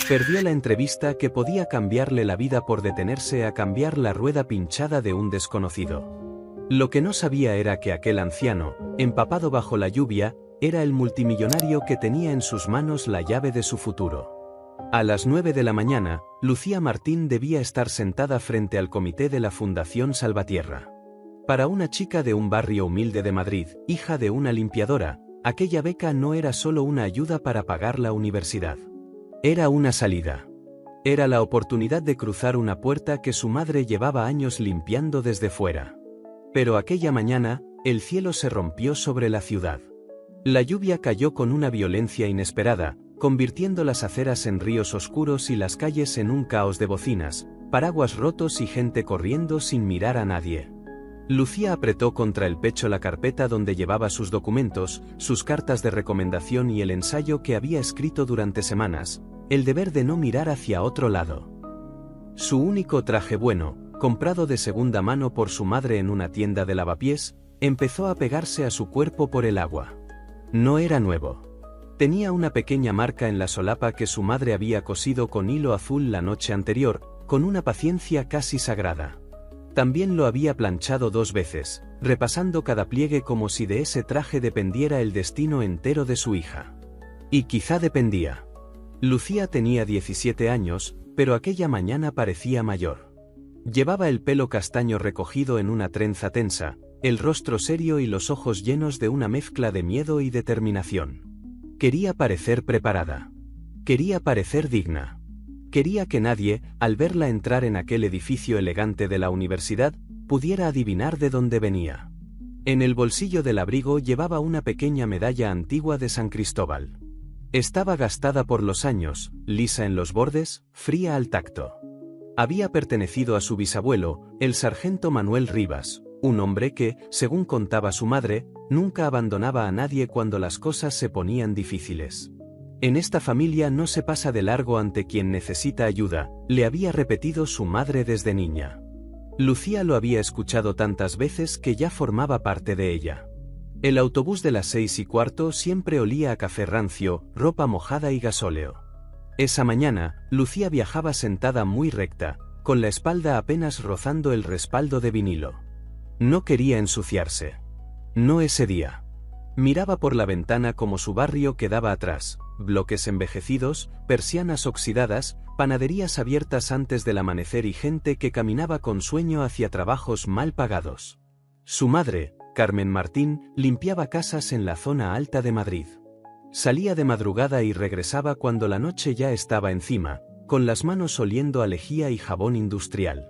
Perdió la entrevista que podía cambiarle la vida por detenerse a cambiar la rueda pinchada de un desconocido. Lo que no sabía era que aquel anciano, empapado bajo la lluvia, era el multimillonario que tenía en sus manos la llave de su futuro. A las 9 de la mañana, Lucía Martín debía estar sentada frente al comité de la Fundación Salvatierra. Para una chica de un barrio humilde de Madrid, hija de una limpiadora, aquella beca no era solo una ayuda para pagar la universidad. Era una salida. Era la oportunidad de cruzar una puerta que su madre llevaba años limpiando desde fuera. Pero aquella mañana, el cielo se rompió sobre la ciudad. La lluvia cayó con una violencia inesperada, convirtiendo las aceras en ríos oscuros y las calles en un caos de bocinas, paraguas rotos y gente corriendo sin mirar a nadie. Lucía apretó contra el pecho la carpeta donde llevaba sus documentos, sus cartas de recomendación y el ensayo que había escrito durante semanas, el deber de no mirar hacia otro lado. Su único traje bueno, comprado de segunda mano por su madre en una tienda de lavapiés, empezó a pegarse a su cuerpo por el agua. No era nuevo. Tenía una pequeña marca en la solapa que su madre había cosido con hilo azul la noche anterior, con una paciencia casi sagrada. También lo había planchado 2 veces, repasando cada pliegue como si de ese traje dependiera el destino entero de su hija. Y quizá dependía. Lucía tenía 17 años, pero aquella mañana parecía mayor. Llevaba el pelo castaño recogido en una trenza tensa, el rostro serio y los ojos llenos de una mezcla de miedo y determinación. Quería parecer preparada. Quería parecer digna. Quería que nadie, al verla entrar en aquel edificio elegante de la universidad, pudiera adivinar de dónde venía. En el bolsillo del abrigo llevaba una pequeña medalla antigua de San Cristóbal. Estaba gastada por los años, lisa en los bordes, fría al tacto. Había pertenecido a su bisabuelo, el sargento Manuel Rivas, un hombre que, según contaba su madre, nunca abandonaba a nadie cuando las cosas se ponían difíciles. En esta familia no se pasa de largo ante quien necesita ayuda, le había repetido su madre desde niña. Lucía lo había escuchado tantas veces que ya formaba parte de ella. El autobús de las 6:15 siempre olía a café rancio, ropa mojada y gasóleo. Esa mañana, Lucía viajaba sentada muy recta, con la espalda apenas rozando el respaldo de vinilo. No quería ensuciarse. No ese día. Miraba por la ventana como su barrio quedaba atrás, bloques envejecidos, persianas oxidadas, panaderías abiertas antes del amanecer y gente que caminaba con sueño hacia trabajos mal pagados. Su madre, Carmen Martín, limpiaba casas en la zona alta de Madrid. Salía de madrugada y regresaba cuando la noche ya estaba encima, con las manos oliendo a lejía y jabón industrial.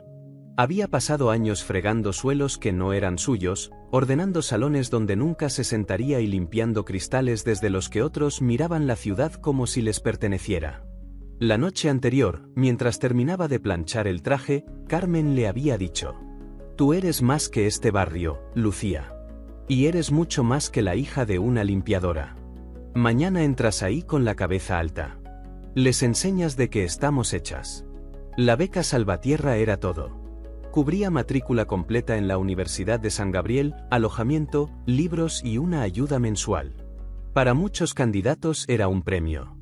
Había pasado años fregando suelos que no eran suyos, ordenando salones donde nunca se sentaría y limpiando cristales desde los que otros miraban la ciudad como si les perteneciera. La noche anterior, mientras terminaba de planchar el traje, Carmen le había dicho: «Tú eres más que este barrio, Lucía. Y eres mucho más que la hija de una limpiadora. Mañana entras ahí con la cabeza alta. Les enseñas de qué estamos hechas». La beca Salvatierra era todo. Cubría matrícula completa en la Universidad de San Gabriel, alojamiento, libros y una ayuda mensual. Para muchos candidatos era un premio.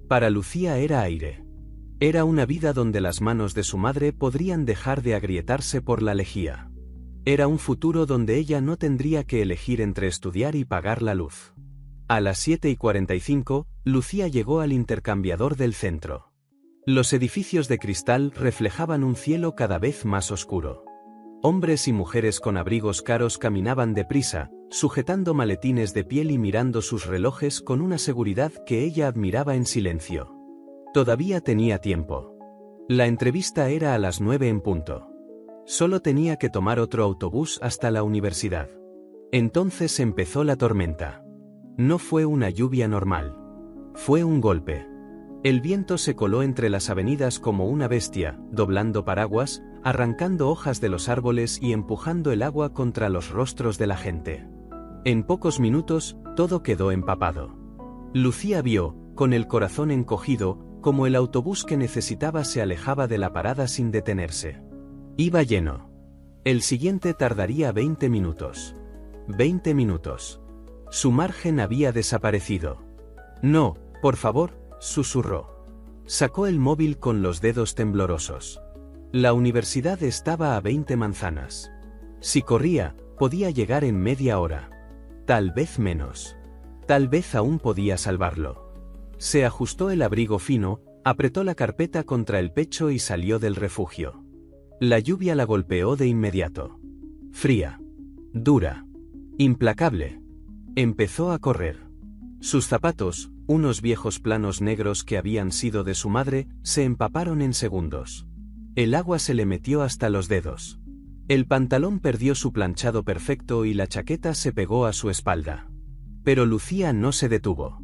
Para Lucía era aire. Era una vida donde las manos de su madre podrían dejar de agrietarse por la lejía. Era un futuro donde ella no tendría que elegir entre estudiar y pagar la luz. A las 7:45, Lucía llegó al intercambiador del centro. Los edificios de cristal reflejaban un cielo cada vez más oscuro. Hombres y mujeres con abrigos caros caminaban deprisa, sujetando maletines de piel y mirando sus relojes con una seguridad que ella admiraba en silencio. Todavía tenía tiempo. La entrevista era a las 9 en punto. Solo tenía que tomar otro autobús hasta la universidad. Entonces empezó la tormenta. No fue una lluvia normal. Fue un golpe. El viento se coló entre las avenidas como una bestia, doblando paraguas, arrancando hojas de los árboles y empujando el agua contra los rostros de la gente. En pocos minutos, todo quedó empapado. Lucía vio, con el corazón encogido, como el autobús que necesitaba se alejaba de la parada sin detenerse. Iba lleno. El siguiente tardaría 20 minutos. 20 minutos. Su margen había desaparecido. «No, por favor», susurró. Sacó el móvil con los dedos temblorosos. La universidad estaba a 20 manzanas. Si corría, podía llegar en media hora. Tal vez menos. Tal vez aún podía salvarlo. Se ajustó el abrigo fino, apretó la carpeta contra el pecho y salió del refugio. La lluvia la golpeó de inmediato. Fría. Dura. Implacable. Empezó a correr. Sus zapatos, unos viejos planos negros que habían sido de su madre, se empaparon en segundos. El agua se le metió hasta los dedos. El pantalón perdió su planchado perfecto y la chaqueta se pegó a su espalda. Pero Lucía no se detuvo.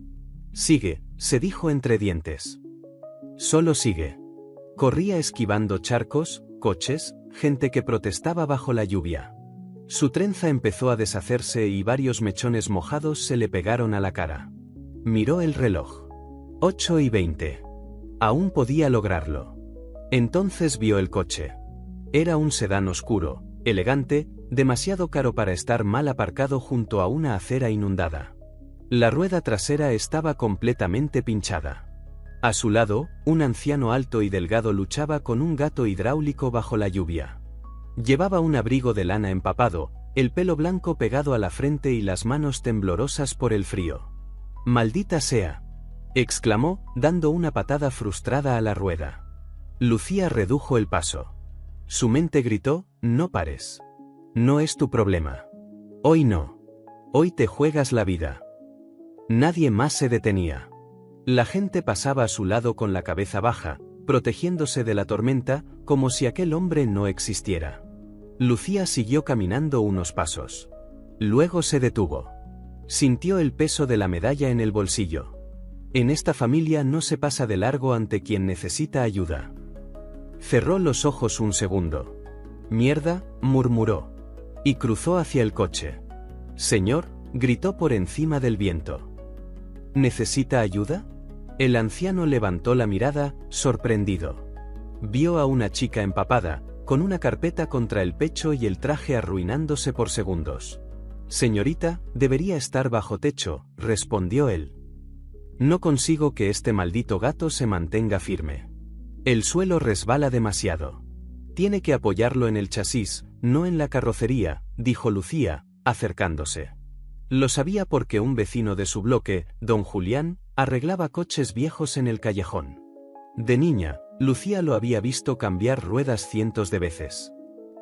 Sigue, se dijo entre dientes. Solo sigue. Corría esquivando charcos, coches, gente que protestaba bajo la lluvia. Su trenza empezó a deshacerse y varios mechones mojados se le pegaron a la cara. Miró el reloj. 8:20. Aún podía lograrlo. Entonces vio el coche. Era un sedán oscuro, elegante, demasiado caro para estar mal aparcado junto a una acera inundada. La rueda trasera estaba completamente pinchada. A su lado, un anciano alto y delgado luchaba con un gato hidráulico bajo la lluvia. Llevaba un abrigo de lana empapado, el pelo blanco pegado a la frente y las manos temblorosas por el frío. «¡Maldita sea!», exclamó, dando una patada frustrada a la rueda. Lucía redujo el paso. Su mente gritó: «No pares. No es tu problema. Hoy no. Hoy te juegas la vida». Nadie más se detenía. La gente pasaba a su lado con la cabeza baja, protegiéndose de la tormenta, como si aquel hombre no existiera. Lucía siguió caminando unos pasos. Luego se detuvo. Sintió el peso de la medalla en el bolsillo. En esta familia no se pasa de largo ante quien necesita ayuda. Cerró los ojos un segundo. «Mierda», murmuró. Y cruzó hacia el coche. «Señor», gritó por encima del viento. «¿Necesita ayuda?». El anciano levantó la mirada, sorprendido. Vio a una chica empapada, con una carpeta contra el pecho y el traje arruinándose por segundos. «Señorita, debería estar bajo techo», respondió él. «No consigo que este maldito gato se mantenga firme. El suelo resbala demasiado. Tiene que apoyarlo en el chasis, no en la carrocería», dijo Lucía, acercándose. Lo sabía porque un vecino de su bloque, don Julián, arreglaba coches viejos en el callejón. De niña, Lucía lo había visto cambiar ruedas cientos de veces.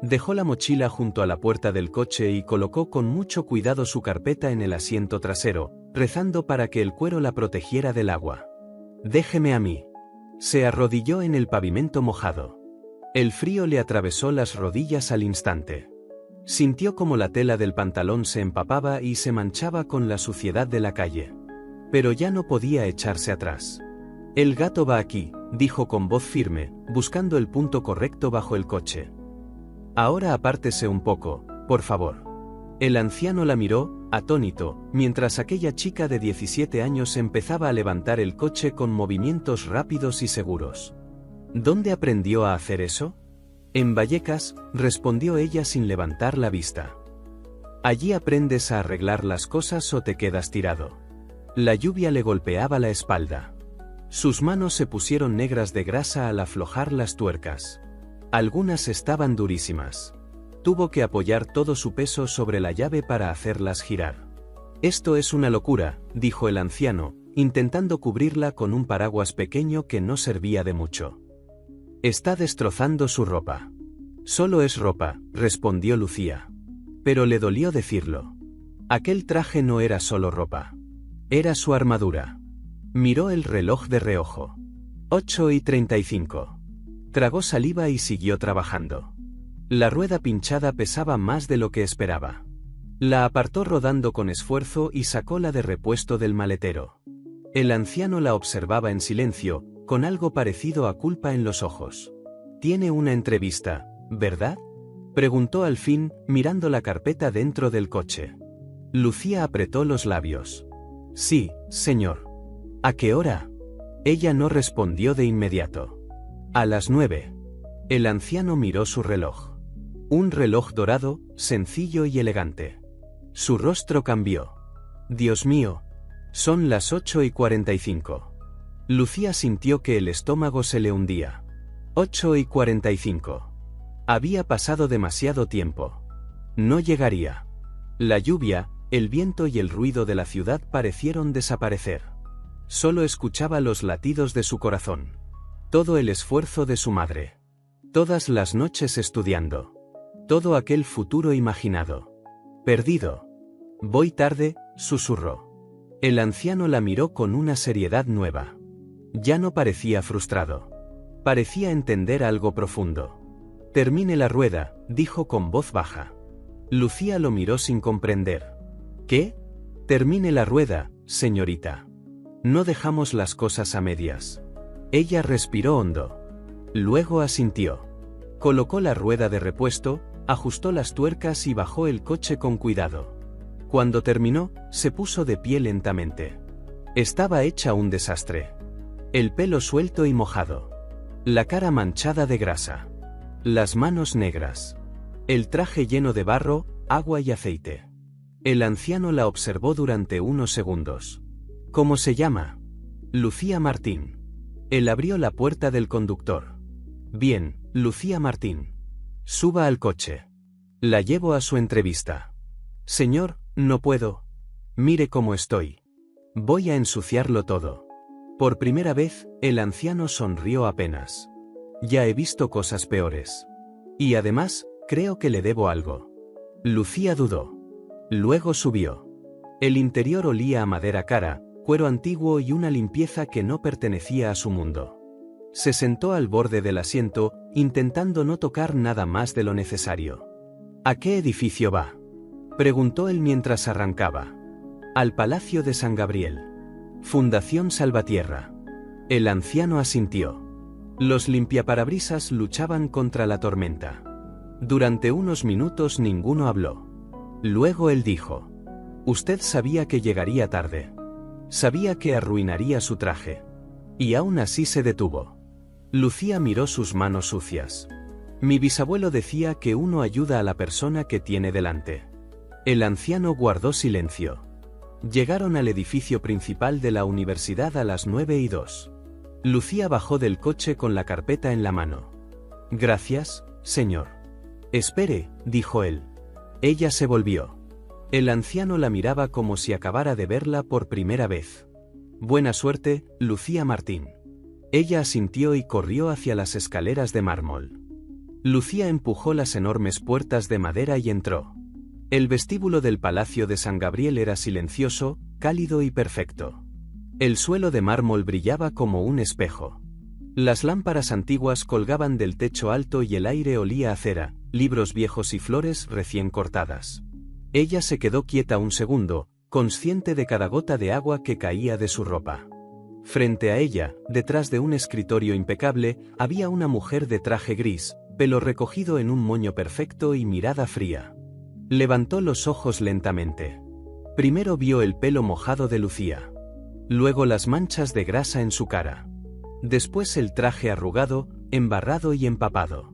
Dejó la mochila junto a la puerta del coche y colocó con mucho cuidado su carpeta en el asiento trasero, rezando para que el cuero la protegiera del agua. «Déjeme a mí». Se arrodilló en el pavimento mojado. El frío le atravesó las rodillas al instante. Sintió como la tela del pantalón se empapaba y se manchaba con la suciedad de la calle. Pero ya no podía echarse atrás. «El gato va aquí», dijo con voz firme, buscando el punto correcto bajo el coche. «Ahora apártese un poco, por favor». El anciano la miró, atónito, mientras aquella chica de 17 años empezaba a levantar el coche con movimientos rápidos y seguros. «¿Dónde aprendió a hacer eso?». «En Vallecas», respondió ella sin levantar la vista. «Allí aprendes a arreglar las cosas o te quedas tirado». La lluvia le golpeaba la espalda. Sus manos se pusieron negras de grasa al aflojar las tuercas. Algunas estaban durísimas. Tuvo que apoyar todo su peso sobre la llave para hacerlas girar. «Esto es una locura», dijo el anciano, intentando cubrirla con un paraguas pequeño que no servía de mucho. «Está destrozando su ropa». «Solo es ropa», respondió Lucía. Pero le dolió decirlo. Aquel traje no era solo ropa. Era su armadura. Miró el reloj de reojo. 8:35. Tragó saliva y siguió trabajando. La rueda pinchada pesaba más de lo que esperaba. La apartó rodando con esfuerzo y sacó la de repuesto del maletero. El anciano la observaba en silencio, con algo parecido a culpa en los ojos. «Tiene una entrevista, ¿verdad?», preguntó al fin, mirando la carpeta dentro del coche. Lucía apretó los labios. «Sí, señor». «¿A qué hora?». Ella no respondió de inmediato. «A las 9». El anciano miró su reloj. Un reloj dorado, sencillo y elegante. Su rostro cambió. «Dios mío. Son las 8:45. Lucía sintió que el estómago se le hundía. 8:45. Había pasado demasiado tiempo. No llegaría. La lluvia, el viento y el ruido de la ciudad parecieron desaparecer. Solo escuchaba los latidos de su corazón. Todo el esfuerzo de su madre. Todas las noches estudiando. Todo aquel futuro imaginado. Perdido. Voy tarde, susurró. El anciano la miró con una seriedad nueva. Ya no parecía frustrado. Parecía entender algo profundo. Termine la rueda, dijo con voz baja. Lucía lo miró sin comprender. ¿Qué? Termine la rueda, señorita. No dejamos las cosas a medias. Ella respiró hondo. Luego asintió. Colocó la rueda de repuesto, ajustó las tuercas y bajó el coche con cuidado. Cuando terminó, se puso de pie lentamente. Estaba hecha un desastre. El pelo suelto y mojado. La cara manchada de grasa. Las manos negras. El traje lleno de barro, agua y aceite. El anciano la observó durante unos segundos. ¿Cómo se llama? Lucía Martín. Él abrió la puerta del conductor. Bien, Lucía Martín. Suba al coche. La llevo a su entrevista. Señor, no puedo. Mire cómo estoy. Voy a ensuciarlo todo. Por primera vez, el anciano sonrió apenas. Ya he visto cosas peores. Y además, creo que le debo algo. Lucía dudó. Luego subió. El interior olía a madera cara, cuero antiguo y una limpieza que no pertenecía a su mundo. Se sentó al borde del asiento, intentando no tocar nada más de lo necesario. ¿A qué edificio va? Preguntó él mientras arrancaba. Al Palacio de San Gabriel. Fundación Salvatierra. El anciano asintió. Los limpiaparabrisas luchaban contra la tormenta. Durante unos minutos ninguno habló. Luego él dijo. Usted sabía que llegaría tarde. Sabía que arruinaría su traje. Y aún así se detuvo. Lucía miró sus manos sucias. Mi bisabuelo decía que uno ayuda a la persona que tiene delante. El anciano guardó silencio. Llegaron al edificio principal de la universidad a las 9:02. Lucía bajó del coche con la carpeta en la mano. Gracias, señor. Espere, dijo él. Ella se volvió. El anciano la miraba como si acabara de verla por primera vez. Buena suerte, Lucía Martín. Ella asintió y corrió hacia las escaleras de mármol. Lucía empujó las enormes puertas de madera y entró. El vestíbulo del Palacio de San Gabriel era silencioso, cálido y perfecto. El suelo de mármol brillaba como un espejo. Las lámparas antiguas colgaban del techo alto y el aire olía a cera, libros viejos y flores recién cortadas. Ella se quedó quieta un segundo, consciente de cada gota de agua que caía de su ropa. Frente a ella, detrás de un escritorio impecable, había una mujer de traje gris, pelo recogido en un moño perfecto y mirada fría. Levantó los ojos lentamente. Primero vio el pelo mojado de Lucía. Luego las manchas de grasa en su cara. Después el traje arrugado, embarrado y empapado.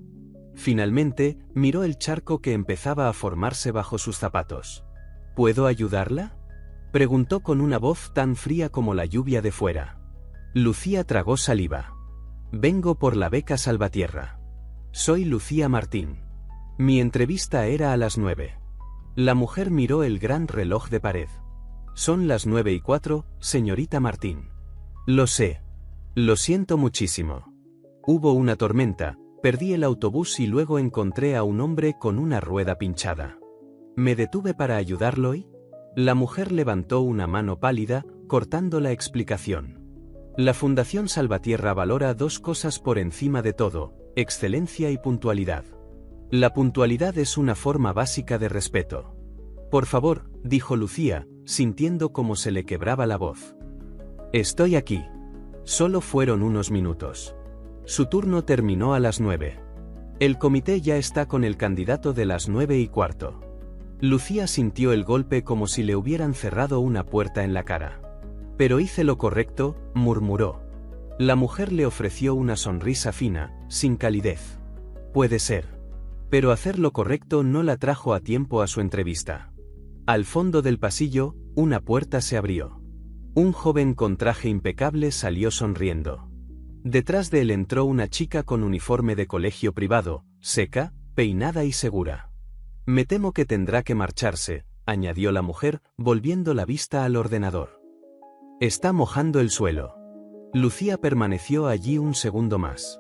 Finalmente, miró el charco que empezaba a formarse bajo sus zapatos. ¿Puedo ayudarla?, preguntó con una voz tan fría como la lluvia de fuera. Lucía tragó saliva. Vengo por la beca Salvatierra. Soy Lucía Martín. Mi entrevista era a las 9. La mujer miró el gran reloj de pared. Son las 9:04, señorita Martín. Lo sé. Lo siento muchísimo. Hubo una tormenta, perdí el autobús y luego encontré a un hombre con una rueda pinchada. ¿Me detuve para ayudarlo y? La mujer levantó una mano pálida, cortando la explicación. La Fundación Salvatierra valora dos cosas por encima de todo: excelencia y puntualidad. La puntualidad es una forma básica de respeto. Por favor, dijo Lucía, sintiendo cómo se le quebraba la voz. Estoy aquí. Solo fueron unos minutos. Su turno terminó a las 9. El comité ya está con el candidato de las 9:15. Lucía sintió el golpe como si le hubieran cerrado una puerta en la cara. Pero hice lo correcto, murmuró. La mujer le ofreció una sonrisa fina, sin calidez. Puede ser. Pero hacer lo correcto no la trajo a tiempo a su entrevista. Al fondo del pasillo, una puerta se abrió. Un joven con traje impecable salió sonriendo. Detrás de él entró una chica con uniforme de colegio privado, seca, peinada y segura. Me temo que tendrá que marcharse, añadió la mujer, volviendo la vista al ordenador. Está mojando el suelo. Lucía permaneció allí un segundo más.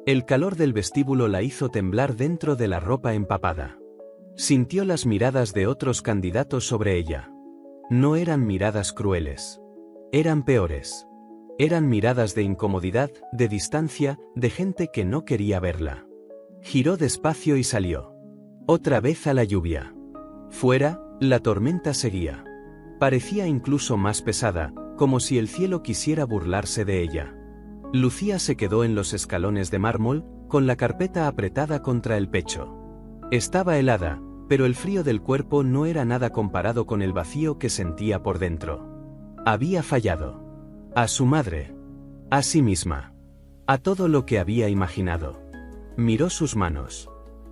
El calor del vestíbulo la hizo temblar dentro de la ropa empapada. Sintió las miradas de otros candidatos sobre ella. No eran miradas crueles. Eran peores. Eran miradas de incomodidad, de distancia, de gente que no quería verla. Giró despacio y salió. Otra vez a la lluvia. Fuera, la tormenta seguía. Parecía incluso más pesada, como si el cielo quisiera burlarse de ella. Lucía se quedó en los escalones de mármol, con la carpeta apretada contra el pecho. Estaba helada, pero el frío del cuerpo no era nada comparado con el vacío que sentía por dentro. Había fallado. A su madre. A sí misma. A todo lo que había imaginado. Miró sus manos.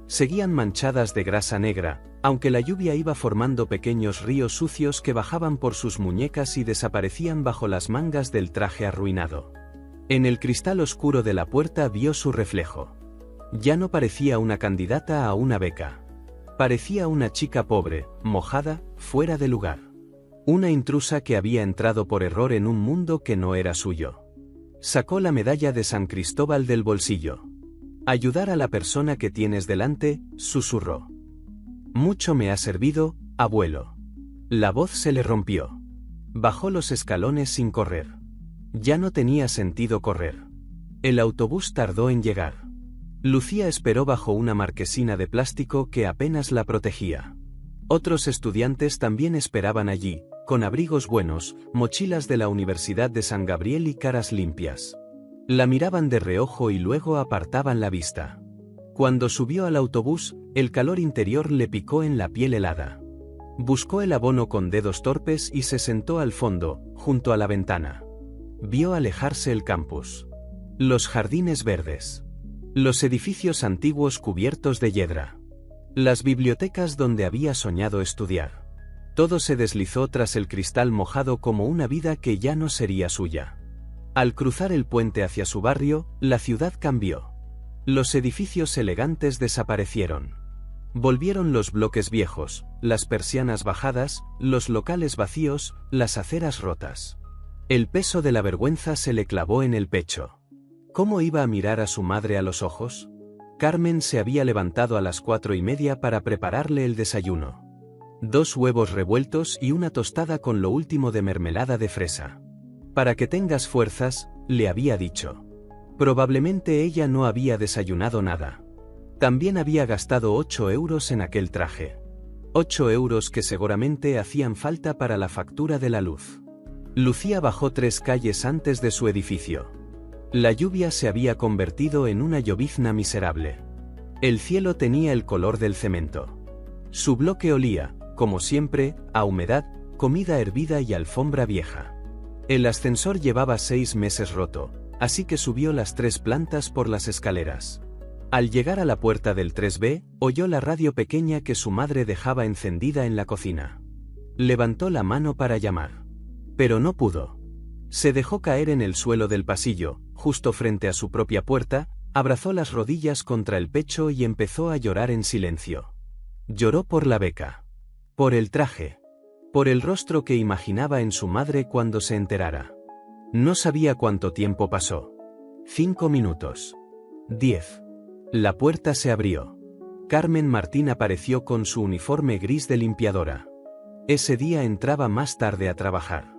Seguían manchadas de grasa negra, aunque la lluvia iba formando pequeños ríos sucios que bajaban por sus muñecas y desaparecían bajo las mangas del traje arruinado. En el cristal oscuro de la puerta vio su reflejo. Ya no parecía una candidata a una beca. Parecía una chica pobre, mojada, fuera de lugar. Una intrusa que había entrado por error en un mundo que no era suyo. Sacó la medalla de San Cristóbal del bolsillo. Ayudar a la persona que tienes delante, susurró. Mucho me ha servido, abuelo. La voz se le rompió. Bajó los escalones sin correr. Ya no tenía sentido correr. El autobús tardó en llegar. Lucía esperó bajo una marquesina de plástico que apenas la protegía. Otros estudiantes también esperaban allí, con abrigos buenos, mochilas de la Universidad de San Gabriel y caras limpias. La miraban de reojo y luego apartaban la vista. Cuando subió al autobús, el calor interior le picó en la piel helada. Buscó el abono con dedos torpes y se sentó al fondo, junto a la ventana. Vio alejarse el campus. Los jardines verdes. Los edificios antiguos cubiertos de hiedra. Las bibliotecas donde había soñado estudiar. Todo se deslizó tras el cristal mojado como una vida que ya no sería suya. Al cruzar el puente hacia su barrio, la ciudad cambió. Los edificios elegantes desaparecieron. Volvieron los bloques viejos, las persianas bajadas, los locales vacíos, las aceras rotas. El peso de la vergüenza se le clavó en el pecho. ¿Cómo iba a mirar a su madre a los ojos? Carmen se había levantado a las 4:30 para prepararle el desayuno. 2 huevos revueltos y una tostada con lo último de mermelada de fresa. Para que tengas fuerzas, le había dicho. Probablemente ella no había desayunado nada. También había gastado 8 euros en aquel traje. 8 euros que seguramente hacían falta para la factura de la luz. Lucía bajó 3 calles antes de su edificio. La lluvia se había convertido en una llovizna miserable. El cielo tenía el color del cemento. Su bloque olía, como siempre, a humedad, comida hervida y alfombra vieja. El ascensor llevaba 6 meses roto, así que subió las 3 plantas por las escaleras. Al llegar a la puerta del 3B, oyó la radio pequeña que su madre dejaba encendida en la cocina. Levantó la mano para llamar. Pero no pudo. Se dejó caer en el suelo del pasillo, justo frente a su propia puerta, abrazó las rodillas contra el pecho y empezó a llorar en silencio. Lloró por la beca. Por el traje. Por el rostro que imaginaba en su madre cuando se enterara. No sabía cuánto tiempo pasó. 5 minutos. 10. La puerta se abrió. Carmen Martín apareció con su uniforme gris de limpiadora. Ese día entraba más tarde a trabajar.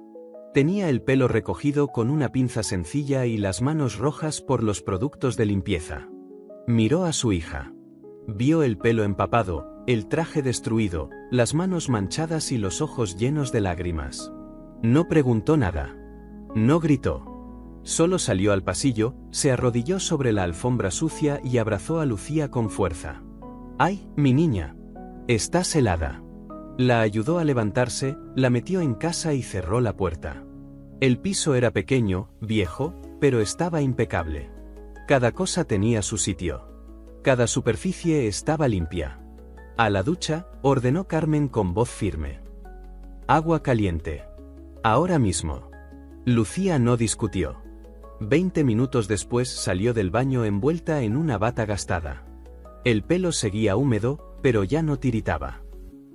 Tenía el pelo recogido con una pinza sencilla y las manos rojas por los productos de limpieza. Miró a su hija. Vio el pelo empapado, el traje destruido, las manos manchadas y los ojos llenos de lágrimas. No preguntó nada. No gritó. Solo salió al pasillo, se arrodilló sobre la alfombra sucia y abrazó a Lucía con fuerza. ¡Ay, mi niña! Estás helada. La ayudó a levantarse, la metió en casa y cerró la puerta. El piso era pequeño, viejo, pero estaba impecable. Cada cosa tenía su sitio. Cada superficie estaba limpia. A la ducha, ordenó Carmen con voz firme. Agua caliente. Ahora mismo. Lucía no discutió. 20 minutos después salió del baño envuelta en una bata gastada. El pelo seguía húmedo, pero ya no tiritaba.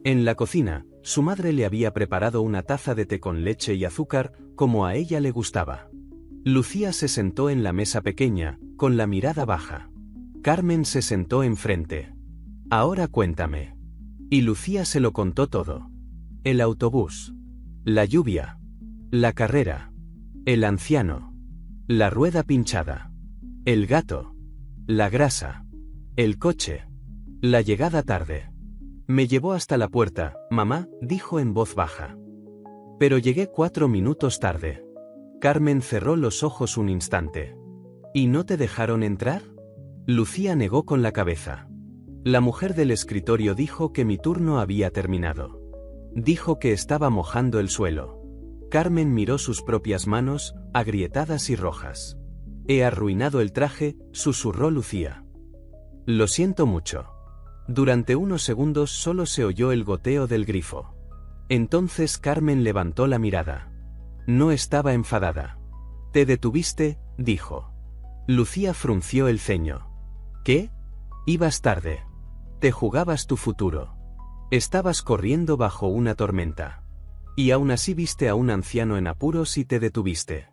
En la cocina, su madre le había preparado una taza de té con leche y azúcar, como a ella le gustaba. Lucía se sentó en la mesa pequeña, con la mirada baja. Carmen se sentó enfrente. Ahora cuéntame. Y Lucía se lo contó todo. El autobús. La lluvia. La carrera. El anciano. La rueda pinchada. El gato. La grasa. El coche. La llegada tarde. Me llevó hasta la puerta, mamá, dijo en voz baja. Pero llegué 4 minutos tarde. Carmen cerró los ojos un instante. ¿Y no te dejaron entrar? Lucía negó con la cabeza. La mujer del escritorio dijo que mi turno había terminado. Dijo que estaba mojando el suelo. Carmen miró sus propias manos, agrietadas y rojas. He arruinado el traje, susurró Lucía. Lo siento mucho. Durante unos segundos solo se oyó el goteo del grifo. Entonces Carmen levantó la mirada. No estaba enfadada. Te detuviste, dijo. Lucía frunció el ceño. ¿Qué? Ibas tarde. Te jugabas tu futuro. Estabas corriendo bajo una tormenta. Y aún así viste a un anciano en apuros y te detuviste.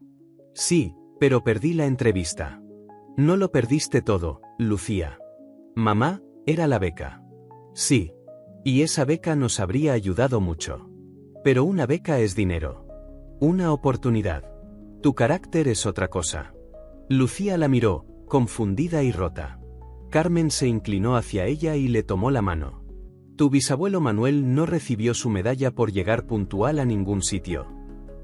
Sí, pero perdí la entrevista. No lo perdiste todo, Lucía. Mamá, era la beca. Sí. Y esa beca nos habría ayudado mucho. Pero una beca es dinero. Una oportunidad. Tu carácter es otra cosa. Lucía la miró, confundida y rota. Carmen se inclinó hacia ella y le tomó la mano. Tu bisabuelo Manuel no recibió su medalla por llegar puntual a ningún sitio.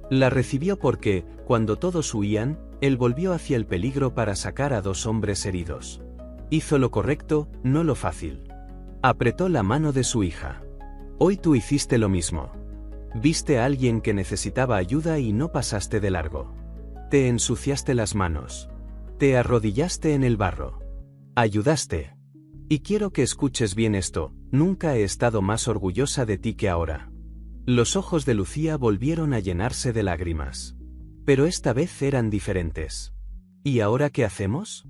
La recibió porque, cuando todos huían, él volvió hacia el peligro para sacar a 2 hombres heridos. Hizo lo correcto, no lo fácil. Apretó la mano de su hija. Hoy tú hiciste lo mismo. Viste a alguien que necesitaba ayuda y no pasaste de largo. Te ensuciaste las manos. Te arrodillaste en el barro. Ayudaste. Y quiero que escuches bien esto, nunca he estado más orgullosa de ti que ahora. Los ojos de Lucía volvieron a llenarse de lágrimas. Pero esta vez eran diferentes. ¿Y ahora qué hacemos?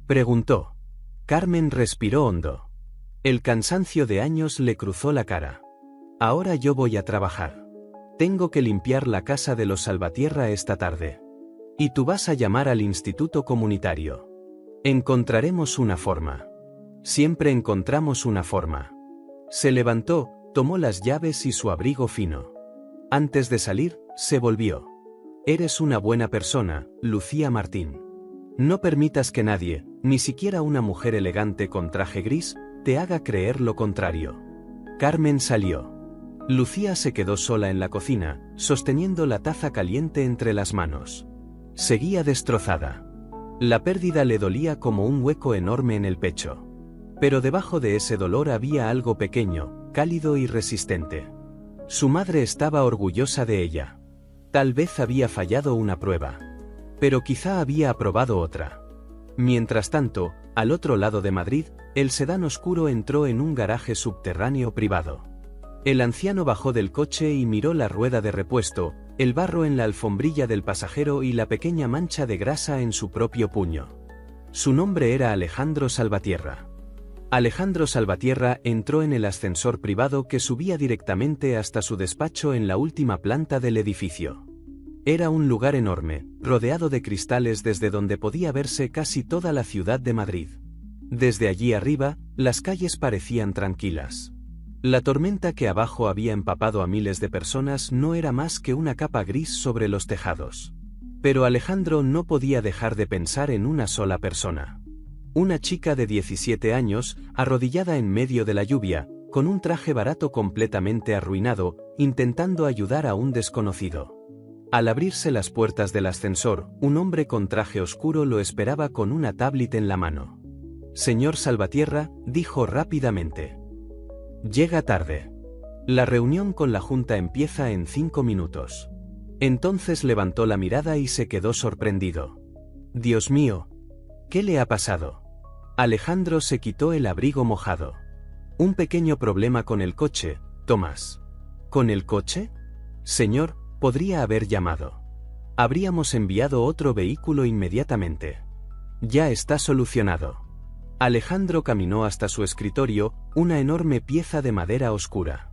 Preguntó. Carmen respiró hondo. El cansancio de años le cruzó la cara. Ahora yo voy a trabajar. Tengo que limpiar la casa de los Salvatierra esta tarde. Y tú vas a llamar al instituto comunitario. Encontraremos una forma. Siempre encontramos una forma. Se levantó, tomó las llaves y su abrigo fino. Antes de salir, se volvió. Eres una buena persona, Lucía Martín. No permitas que nadie, ni siquiera una mujer elegante con traje gris, te haga creer lo contrario. Carmen salió. Lucía se quedó sola en la cocina, sosteniendo la taza caliente entre las manos. Seguía destrozada. La pérdida le dolía como un hueco enorme en el pecho. Pero debajo de ese dolor había algo pequeño, cálido y resistente. Su madre estaba orgullosa de ella. Tal vez había fallado una prueba. Pero quizá había aprobado otra. Mientras tanto, al otro lado de Madrid, el sedán oscuro entró en un garaje subterráneo privado. El anciano bajó del coche y miró la rueda de repuesto, el barro en la alfombrilla del pasajero y la pequeña mancha de grasa en su propio puño. Su nombre era Alejandro Salvatierra. Alejandro Salvatierra entró en el ascensor privado que subía directamente hasta su despacho en la última planta del edificio. Era un lugar enorme, rodeado de cristales desde donde podía verse casi toda la ciudad de Madrid. Desde allí arriba, las calles parecían tranquilas. La tormenta que abajo había empapado a miles de personas no era más que una capa gris sobre los tejados. Pero Alejandro no podía dejar de pensar en una sola persona. Una chica de 17 años, arrodillada en medio de la lluvia, con un traje barato completamente arruinado, intentando ayudar a un desconocido. Al abrirse las puertas del ascensor, un hombre con traje oscuro lo esperaba con una tablet en la mano. Señor Salvatierra, dijo rápidamente. Llega tarde. La reunión con la junta empieza en 5 minutos. Entonces levantó la mirada y se quedó sorprendido. Dios mío. ¿Qué le ha pasado? Alejandro se quitó el abrigo mojado. Un pequeño problema con el coche, Tomás. ¿Con el coche? Señor, podría haber llamado. Habríamos enviado otro vehículo inmediatamente. Ya está solucionado. Alejandro caminó hasta su escritorio, una enorme pieza de madera oscura.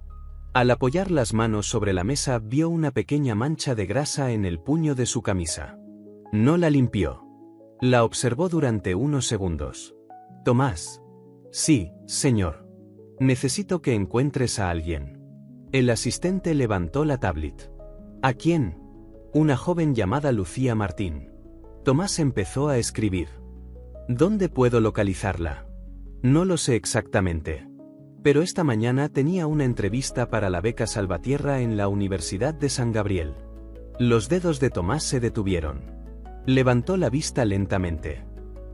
Al apoyar las manos sobre la mesa vio una pequeña mancha de grasa en el puño de su camisa. No la limpió. La observó durante unos segundos. Tomás. Sí, señor. Necesito que encuentres a alguien. El asistente levantó la tablet. ¿A quién? Una joven llamada Lucía Martín. Tomás empezó a escribir. ¿Dónde puedo localizarla? No lo sé exactamente. Pero esta mañana tenía una entrevista para la beca Salvatierra en la Universidad de San Gabriel. Los dedos de Tomás se detuvieron. Levantó la vista lentamente.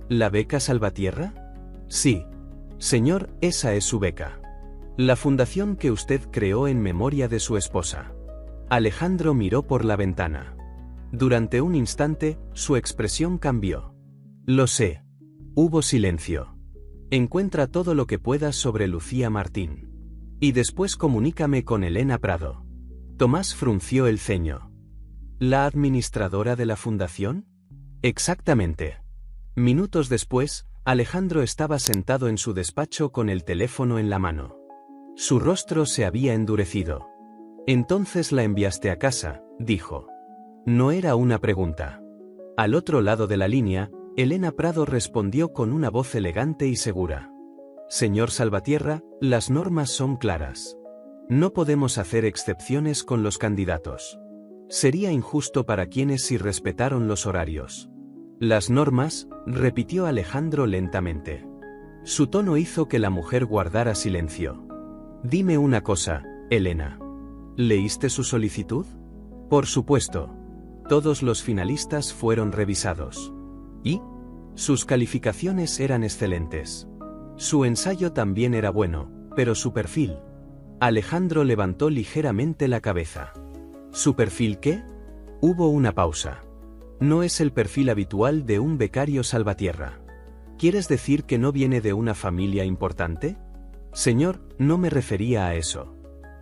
¿La beca Salvatierra? Sí. Señor, esa es su beca. La fundación que usted creó en memoria de su esposa. Alejandro miró por la ventana. Durante un instante, su expresión cambió. Lo sé. Hubo silencio. Encuentra todo lo que puedas sobre Lucía Martín. Y después comunícame con Elena Prado. Tomás frunció el ceño. ¿La administradora de la fundación? Exactamente. Minutos después, Alejandro estaba sentado en su despacho con el teléfono en la mano. Su rostro se había endurecido. Entonces la enviaste a casa, dijo. No era una pregunta. Al otro lado de la línea, Elena Prado respondió con una voz elegante y segura. Señor Salvatierra, las normas son claras. No podemos hacer excepciones con los candidatos. Sería injusto para quienes sí respetaron los horarios. Las normas, repitió Alejandro lentamente. Su tono hizo que la mujer guardara silencio. Dime una cosa, Elena. ¿Leíste su solicitud? Por supuesto. Todos los finalistas fueron revisados. ¿Y? Sus calificaciones eran excelentes. Su ensayo también era bueno, pero su perfil. Alejandro levantó ligeramente la cabeza. ¿Su perfil qué? Hubo una pausa. No es el perfil habitual de un becario Salvatierra. ¿Quieres decir que no viene de una familia importante? Señor, no me refería a eso.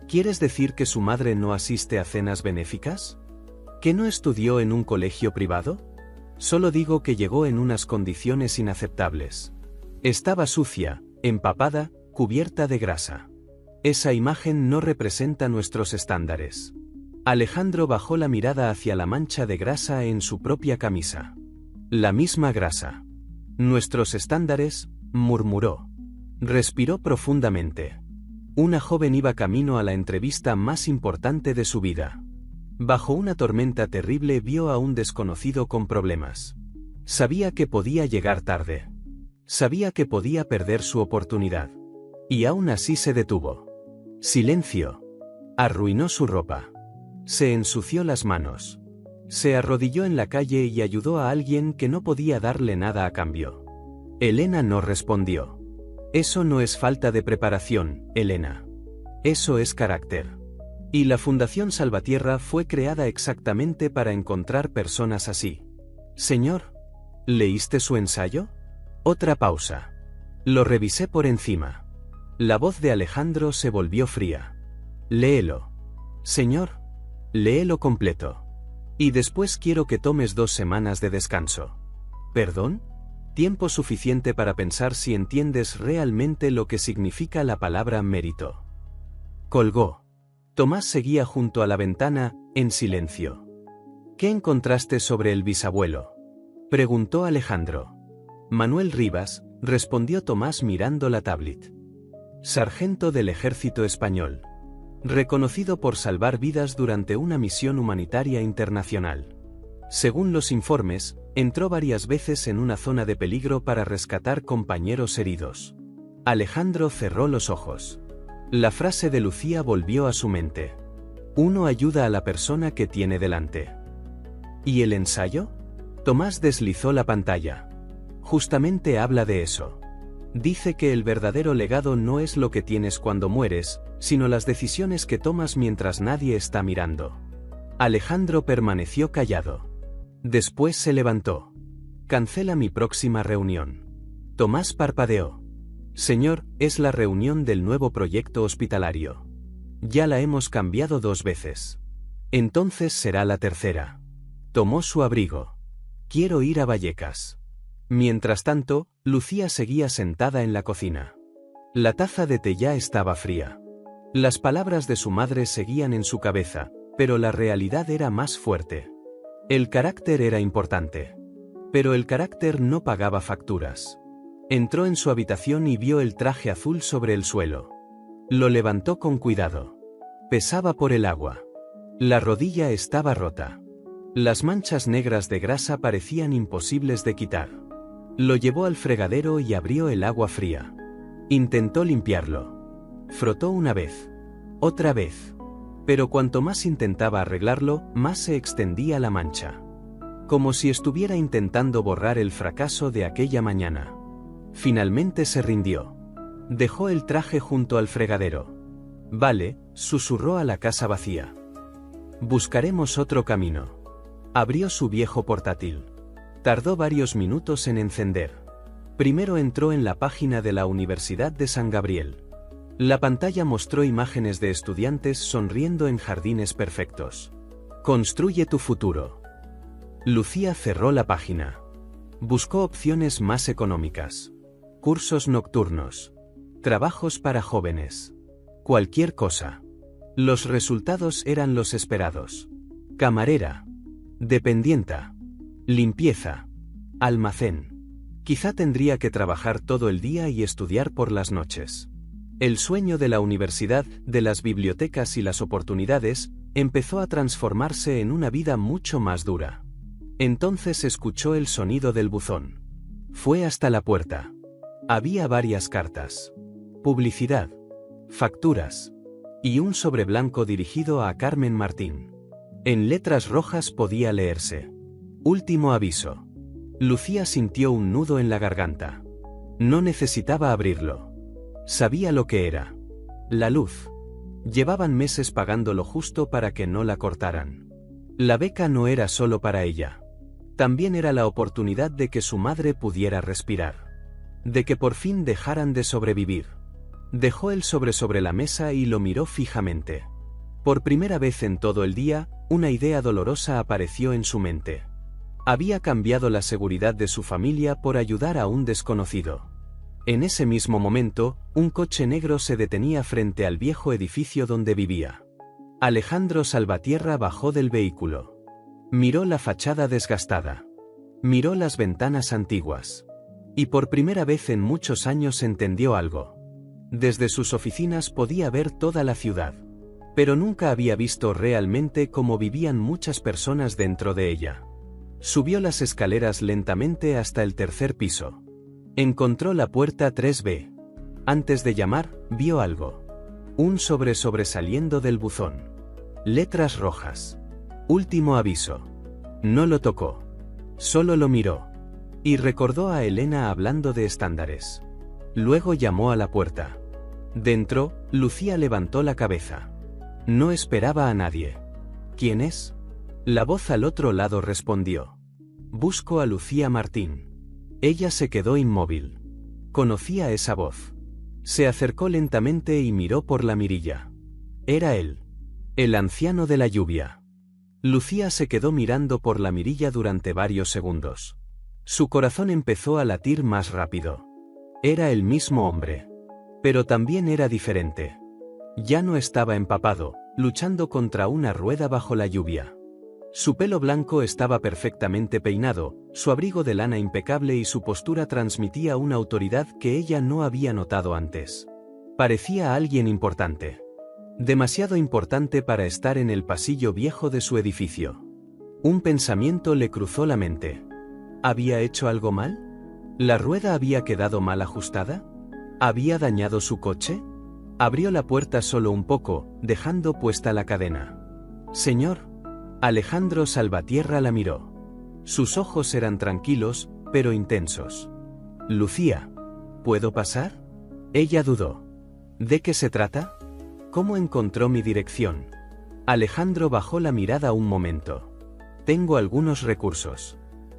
¿Quieres decir que su madre no asiste a cenas benéficas? ¿Que no estudió en un colegio privado? Solo digo que llegó en unas condiciones inaceptables. Estaba sucia, empapada, cubierta de grasa. Esa imagen no representa nuestros estándares. Alejandro bajó la mirada hacia la mancha de grasa en su propia camisa. La misma grasa. Nuestros estándares, murmuró. Respiró profundamente. Una joven iba camino a la entrevista más importante de su vida. Bajo una tormenta terrible vio a un desconocido con problemas. Sabía que podía llegar tarde. Sabía que podía perder su oportunidad. Y aún así se detuvo. Silencio. Arruinó su ropa. Se ensució las manos. Se arrodilló en la calle y ayudó a alguien que no podía darle nada a cambio. Elena no respondió. Eso no es falta de preparación, Elena. Eso es carácter. Y la Fundación Salvatierra fue creada exactamente para encontrar personas así. Señor, ¿leíste su ensayo? Otra pausa. Lo revisé por encima. La voz de Alejandro se volvió fría. Léelo. Señor, léelo completo. Y después quiero que tomes 2 semanas de descanso. ¿Perdón? Tiempo suficiente para pensar si entiendes realmente lo que significa la palabra mérito. Colgó. Tomás seguía junto a la ventana, en silencio. ¿Qué encontraste sobre el bisabuelo? Preguntó Alejandro. Manuel Rivas, respondió Tomás mirando la tablet. Sargento del Ejército Español. Reconocido por salvar vidas durante una misión humanitaria internacional. Según los informes, entró varias veces en una zona de peligro para rescatar compañeros heridos. Alejandro cerró los ojos. La frase de Lucía volvió a su mente. Uno ayuda a la persona que tiene delante. ¿Y el ensayo? Tomás deslizó la pantalla. Justamente habla de eso. Dice que el verdadero legado no es lo que tienes cuando mueres, sino las decisiones que tomas mientras nadie está mirando. Alejandro permaneció callado. Después se levantó. Cancela mi próxima reunión. Tomás parpadeó. Señor, es la reunión del nuevo proyecto hospitalario. Ya la hemos cambiado 2 veces. Entonces será la tercera. Tomó su abrigo. Quiero ir a Vallecas. Mientras tanto, Lucía seguía sentada en la cocina. La taza de té ya estaba fría. Las palabras de su madre seguían en su cabeza, pero la realidad era más fuerte. El carácter era importante. Pero el carácter no pagaba facturas. Entró en su habitación y vio el traje azul sobre el suelo. Lo levantó con cuidado. Pesaba por el agua. La rodilla estaba rota. Las manchas negras de grasa parecían imposibles de quitar. Lo llevó al fregadero y abrió el agua fría. Intentó limpiarlo. Frotó una vez. Otra vez. Pero cuanto más intentaba arreglarlo, más se extendía la mancha. Como si estuviera intentando borrar el fracaso de aquella mañana. Finalmente se rindió. Dejó el traje junto al fregadero. Vale, susurró a la casa vacía. Buscaremos otro camino. Abrió su viejo portátil. Tardó varios minutos en encender. Primero entró en la página de la Universidad de San Gabriel. La pantalla mostró imágenes de estudiantes sonriendo en jardines perfectos. Construye tu futuro. Lucía cerró la página. Buscó opciones más económicas. Cursos nocturnos. Trabajos para jóvenes. Cualquier cosa. Los resultados eran los esperados. Camarera. Dependienta. Limpieza. Almacén. Quizá tendría que trabajar todo el día y estudiar por las noches. El sueño de la universidad, de las bibliotecas y las oportunidades, empezó a transformarse en una vida mucho más dura. Entonces escuchó el sonido del buzón. Fue hasta la puerta. Había varias cartas. Publicidad. Facturas. Y un sobre blanco dirigido a Carmen Martín. En letras rojas podía leerse: último aviso. Lucía sintió un nudo en la garganta. No necesitaba abrirlo. Sabía lo que era. La luz. Llevaban meses pagando lo justo para que no la cortaran. La beca no era solo para ella. También era la oportunidad de que su madre pudiera respirar. De que por fin dejaran de sobrevivir. Dejó el sobre la mesa y lo miró fijamente. Por primera vez en todo el día, una idea dolorosa apareció en su mente. Había cambiado la seguridad de su familia por ayudar a un desconocido. En ese mismo momento, un coche negro se detenía frente al viejo edificio donde vivía. Alejandro Salvatierra bajó del vehículo. Miró la fachada desgastada. Miró las ventanas antiguas. Y por primera vez en muchos años entendió algo. Desde sus oficinas podía ver toda la ciudad. Pero nunca había visto realmente cómo vivían muchas personas dentro de ella. Subió las escaleras lentamente hasta el tercer piso. Encontró la puerta 3B. Antes de llamar, vio algo. Un sobre sobresaliendo del buzón. Letras rojas. Último aviso. No lo tocó. Solo lo miró. Y recordó a Elena hablando de estándares. Luego llamó a la puerta. Dentro, Lucía levantó la cabeza. No esperaba a nadie. ¿Quién es? La voz al otro lado respondió. Busco a Lucía Martín. Ella se quedó inmóvil. Conocía esa voz. Se acercó lentamente y miró por la mirilla. Era él. El anciano de la lluvia. Lucía se quedó mirando por la mirilla durante varios segundos. Su corazón empezó a latir más rápido. Era el mismo hombre. Pero también era diferente. Ya no estaba empapado, luchando contra una rueda bajo la lluvia. Su pelo blanco estaba perfectamente peinado, su abrigo de lana impecable y su postura transmitía una autoridad que ella no había notado antes. Parecía alguien importante. Demasiado importante para estar en el pasillo viejo de su edificio. Un pensamiento le cruzó la mente. ¿Había hecho algo mal? ¿La rueda había quedado mal ajustada? ¿Había dañado su coche? Abrió la puerta solo un poco, dejando puesta la cadena. Señor. Alejandro Salvatierra la miró. Sus ojos eran tranquilos, pero intensos. Lucía. ¿Puedo pasar? Ella dudó. ¿De qué se trata? ¿Cómo encontró mi dirección? Alejandro bajó la mirada un momento. Tengo algunos recursos.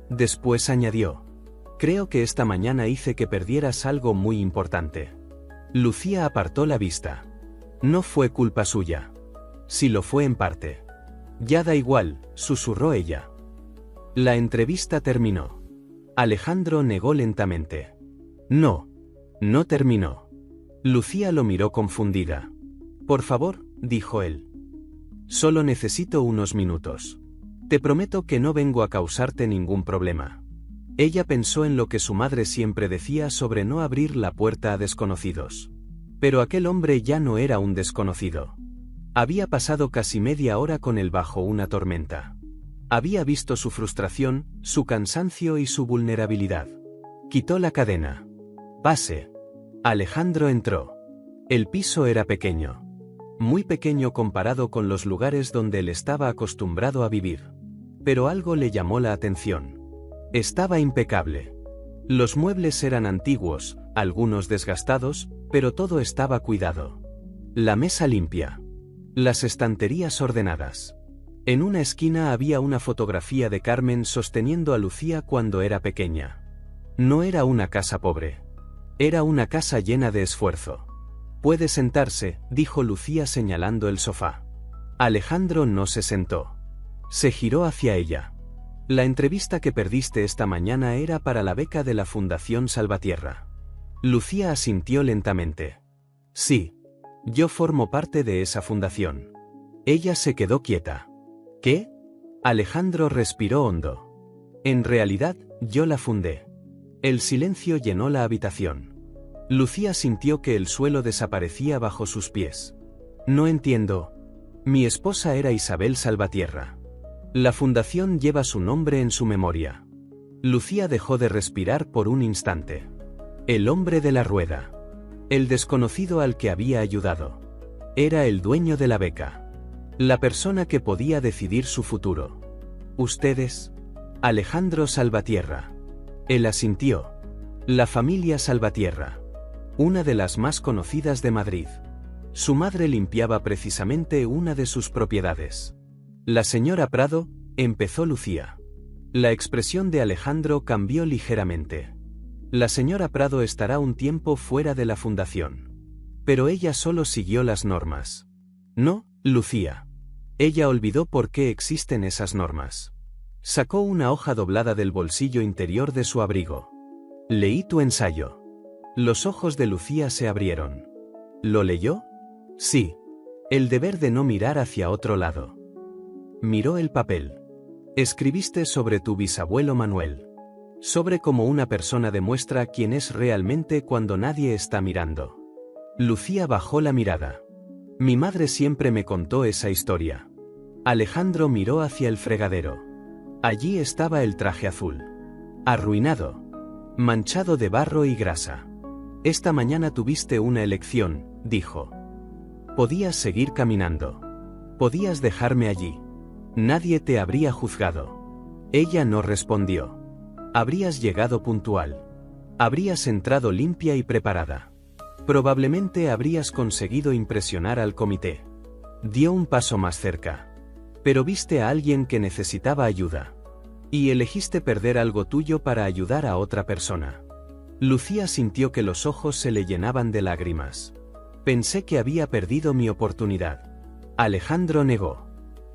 Después añadió. Creo que esta mañana hice que perdieras algo muy importante. Lucía apartó la vista. No fue culpa suya. Sí lo fue en parte. Ya da igual, susurró ella. La entrevista terminó. Alejandro negó lentamente. No. No terminó. Lucía lo miró confundida. Por favor, dijo él. Solo necesito unos minutos. Te prometo que no vengo a causarte ningún problema. Ella pensó en lo que su madre siempre decía sobre no abrir la puerta a desconocidos. Pero aquel hombre ya no era un desconocido. Había pasado casi media hora con él bajo una tormenta. Había visto su frustración, su cansancio y su vulnerabilidad. Quitó la cadena. Pase. Alejandro entró. El piso era pequeño. Muy pequeño comparado con los lugares donde él estaba acostumbrado a vivir. Pero algo le llamó la atención. Estaba impecable. Los muebles eran antiguos, algunos desgastados, pero todo estaba cuidado. La mesa limpia. Las estanterías ordenadas. En una esquina había una fotografía de Carmen sosteniendo a Lucía cuando era pequeña. No era una casa pobre. Era una casa llena de esfuerzo. Puede sentarse, dijo Lucía señalando el sofá. Alejandro no se sentó. Se giró hacia ella. La entrevista que perdiste esta mañana era para la beca de la Fundación Salvatierra. Lucía asintió lentamente. Sí. Yo formo parte de esa fundación. Ella se quedó quieta. ¿Qué? Alejandro respiró hondo. En realidad, yo la fundé. El silencio llenó la habitación. Lucía sintió que el suelo desaparecía bajo sus pies. No entiendo. Mi esposa era Isabel Salvatierra. La fundación lleva su nombre en su memoria. Lucía dejó de respirar por un instante. El hombre de la rueda. El desconocido al que había ayudado. Era el dueño de la beca. La persona que podía decidir su futuro. Ustedes. Alejandro Salvatierra. Él asintió. La familia Salvatierra. Una de las más conocidas de Madrid. Su madre limpiaba precisamente una de sus propiedades. La señora Prado, empezó Lucía. La expresión de Alejandro cambió ligeramente. La señora Prado estará un tiempo fuera de la fundación. Pero ella solo siguió las normas. No, Lucía. Ella olvidó por qué existen esas normas. Sacó una hoja doblada del bolsillo interior de su abrigo. Leí tu ensayo. Los ojos de Lucía se abrieron. ¿Lo leyó? Sí. El deber de no mirar hacia otro lado. Miró el papel. Escribiste sobre tu bisabuelo Manuel. Sobre cómo una persona demuestra quién es realmente cuando nadie está mirando. Lucía bajó la mirada. Mi madre siempre me contó esa historia. Alejandro miró hacia el fregadero. Allí estaba el traje azul. Arruinado. Manchado de barro y grasa. Esta mañana tuviste una elección, dijo. Podías seguir caminando. Podías dejarme allí. Nadie te habría juzgado. Ella no respondió. Habrías llegado puntual. Habrías entrado limpia y preparada. Probablemente habrías conseguido impresionar al comité. Dio un paso más cerca. Pero viste a alguien que necesitaba ayuda. Y elegiste perder algo tuyo para ayudar a otra persona. Lucía sintió que los ojos se le llenaban de lágrimas. Pensé que había perdido mi oportunidad. Alejandro negó.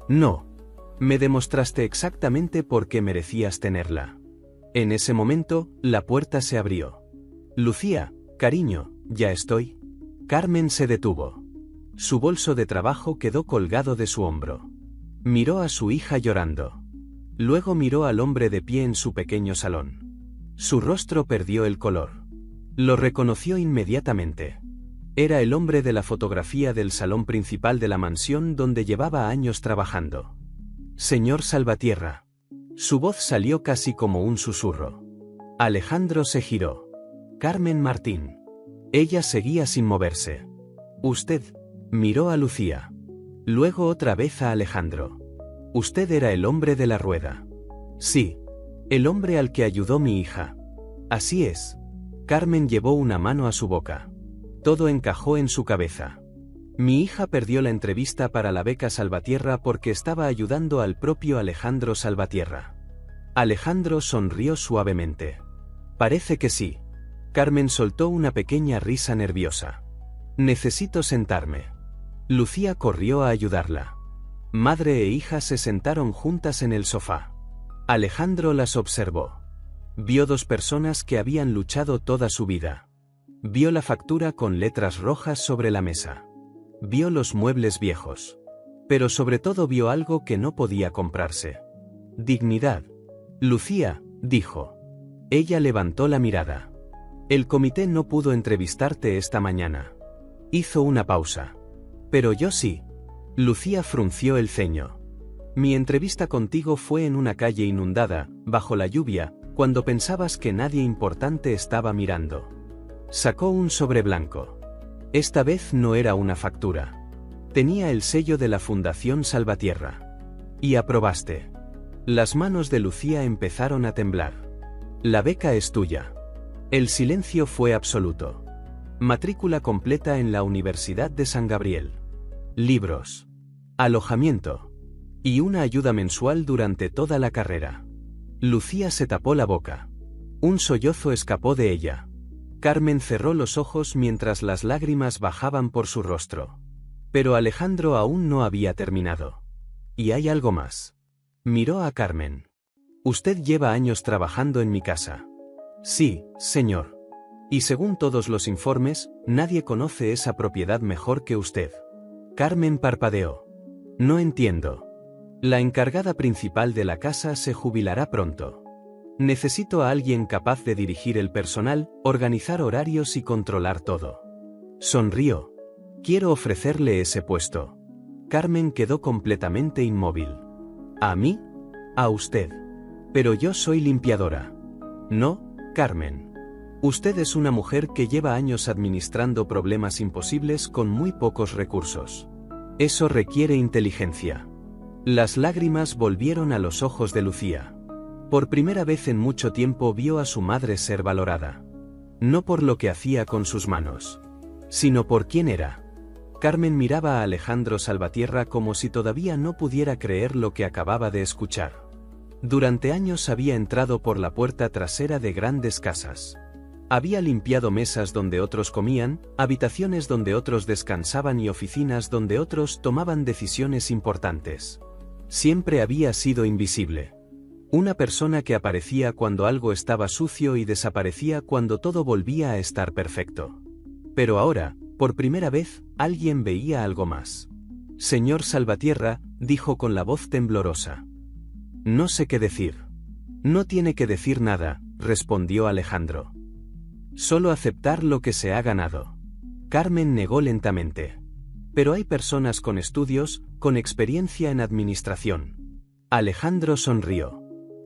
No. Me demostraste exactamente por qué merecías tenerla. En ese momento, la puerta se abrió. Lucía, cariño, ya estoy. Carmen se detuvo. Su bolso de trabajo quedó colgado de su hombro. Miró a su hija llorando. Luego miró al hombre de pie en su pequeño salón. Su rostro perdió el color. Lo reconoció inmediatamente. Era el hombre de la fotografía del salón principal de la mansión donde llevaba años trabajando. Señor Salvatierra. Su voz salió casi como un susurro. Alejandro se giró. Carmen Martín. Ella seguía sin moverse. Usted. Miró a Lucía. Luego otra vez a Alejandro. Usted era el hombre de la rueda. Sí. El hombre al que ayudó mi hija. Así es. Carmen llevó una mano a su boca. Todo encajó en su cabeza. Mi hija perdió la entrevista para la beca Salvatierra porque estaba ayudando al propio Alejandro Salvatierra. Alejandro sonrió suavemente. Parece que sí. Carmen soltó una pequeña risa nerviosa. Necesito sentarme. Lucía corrió a ayudarla. Madre e hija se sentaron juntas en el sofá. Alejandro las observó. Vio dos personas que habían luchado toda su vida. Vio la factura con letras rojas sobre la mesa. Vio los muebles viejos. Pero sobre todo vio algo que no podía comprarse. Dignidad. Lucía, dijo. Ella levantó la mirada. El comité no pudo entrevistarte esta mañana. Hizo una pausa. Pero yo sí. Lucía frunció el ceño. Mi entrevista contigo fue en una calle inundada, bajo la lluvia, cuando pensabas que nadie importante estaba mirando. Sacó un sobre blanco. Esta vez no era una factura. Tenía el sello de la Fundación Salvatierra. Y aprobaste. Las manos de Lucía empezaron a temblar. La beca es tuya. El silencio fue absoluto. Matrícula completa en la Universidad de San Gabriel. Libros. Alojamiento. Y una ayuda mensual durante toda la carrera. Lucía se tapó la boca. Un sollozo escapó de ella. Carmen cerró los ojos mientras las lágrimas bajaban por su rostro. Pero Alejandro aún no había terminado. Y hay algo más. Miró a Carmen. Usted lleva años trabajando en mi casa. Sí, señor. Y según todos los informes, nadie conoce esa propiedad mejor que usted. Carmen parpadeó. No entiendo. La encargada principal de la casa se jubilará pronto. Necesito a alguien capaz de dirigir el personal, organizar horarios y controlar todo. Sonrió. Quiero ofrecerle ese puesto. Carmen quedó completamente inmóvil. ¿A mí? A usted. Pero yo soy limpiadora. No, Carmen. Usted es una mujer que lleva años administrando problemas imposibles con muy pocos recursos. Eso requiere inteligencia. Las lágrimas volvieron a los ojos de Lucía. Por primera vez en mucho tiempo vio a su madre ser valorada. No por lo que hacía con sus manos, sino por quién era. Carmen miraba a Alejandro Salvatierra como si todavía no pudiera creer lo que acababa de escuchar. Durante años había entrado por la puerta trasera de grandes casas. Había limpiado mesas donde otros comían, habitaciones donde otros descansaban y oficinas donde otros tomaban decisiones importantes. Siempre había sido invisible. Una persona que aparecía cuando algo estaba sucio y desaparecía cuando todo volvía a estar perfecto. Pero ahora, por primera vez, alguien veía algo más. Señor Salvatierra, dijo con la voz temblorosa. No sé qué decir. No tiene que decir nada, respondió Alejandro. Solo aceptar lo que se ha ganado. Carmen negó lentamente. Pero hay personas con estudios, con experiencia en administración. Alejandro sonrió.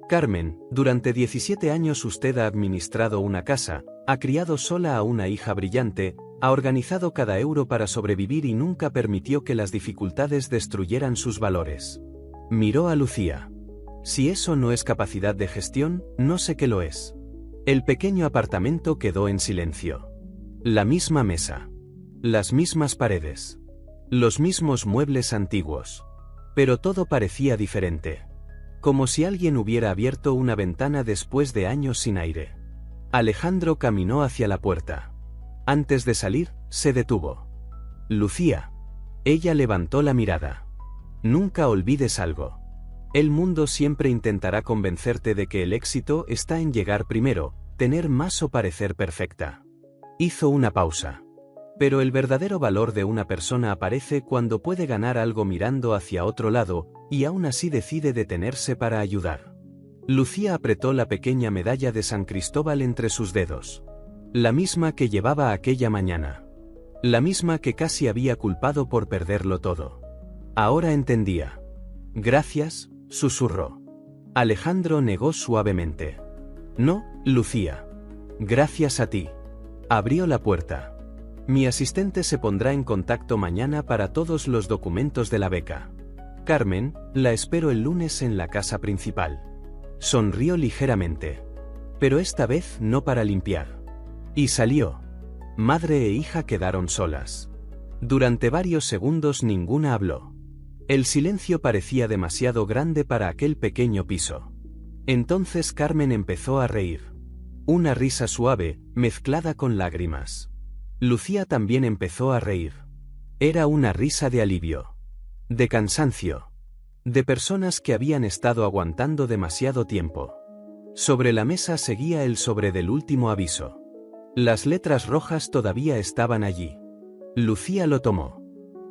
Carmen, durante 17 años usted ha administrado una casa, ha criado sola a una hija brillante, ha organizado cada euro para sobrevivir y nunca permitió que las dificultades destruyeran sus valores. Miró a Lucía. Si eso no es capacidad de gestión, no sé qué lo es. El pequeño apartamento quedó en silencio. La misma mesa. Las mismas paredes. Los mismos muebles antiguos. Pero todo parecía diferente. Como si alguien hubiera abierto una ventana después de años sin aire. Alejandro caminó hacia la puerta. Antes de salir, se detuvo. Lucía. Ella levantó la mirada. Nunca olvides algo. El mundo siempre intentará convencerte de que el éxito está en llegar primero, tener más o parecer perfecta. Hizo una pausa. Pero el verdadero valor de una persona aparece cuando puede ganar algo mirando hacia otro lado, y aún así decide detenerse para ayudar. Lucía apretó la pequeña medalla de San Cristóbal entre sus dedos. La misma que llevaba aquella mañana. La misma que casi había culpado por perderlo todo. Ahora entendía. Gracias, susurró. Alejandro negó suavemente. No, Lucía. Gracias a ti. Abrió la puerta. Mi asistente se pondrá en contacto mañana para todos los documentos de la beca. Carmen, la espero el lunes en la casa principal. Sonrió ligeramente. Pero esta vez no para limpiar. Y salió. Madre e hija quedaron solas. Durante varios segundos ninguna habló. El silencio parecía demasiado grande para aquel pequeño piso. Entonces Carmen empezó a reír. Una risa suave, mezclada con lágrimas. Lucía también empezó a reír. Era una risa de alivio. De cansancio. De personas que habían estado aguantando demasiado tiempo. Sobre la mesa seguía el sobre del último aviso. Las letras rojas todavía estaban allí. Lucía lo tomó.